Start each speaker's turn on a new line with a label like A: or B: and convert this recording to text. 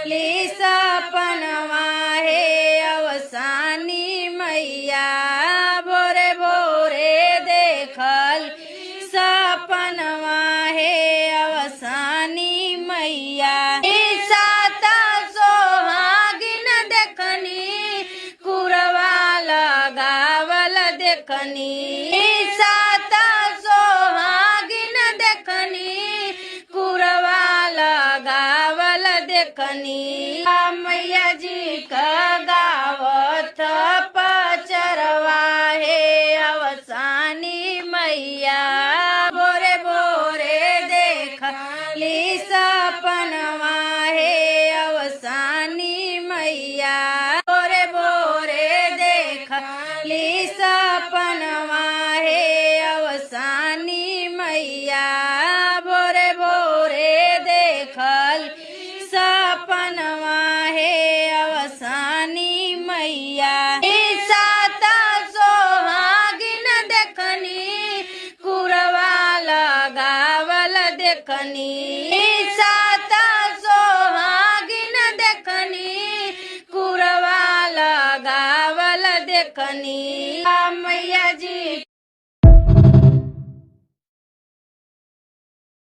A: ली सपनवा हे अवसानी मैया भोरे भोरे देखल सपनवा हे अवसानी मैया साता सोहागिन देखनी कुरवा लगावल देखनी साता सोहागिन देखनी कुरवा लगावल देखनी मैया जी का गावत पचरवा हे अवसानी मैया भोरे भोरे देखली सपनवा हे अवसानी मैया भोरे भोरे देखली सपनवा हे अवसानी मैया भोरे भोरे देखल सपनवा हे अवसानी मैया साता सोहागिन देखनी कुरवा लगावल देखनी साता सोहागिन देखनी कुरवा लगावल देखनी मैया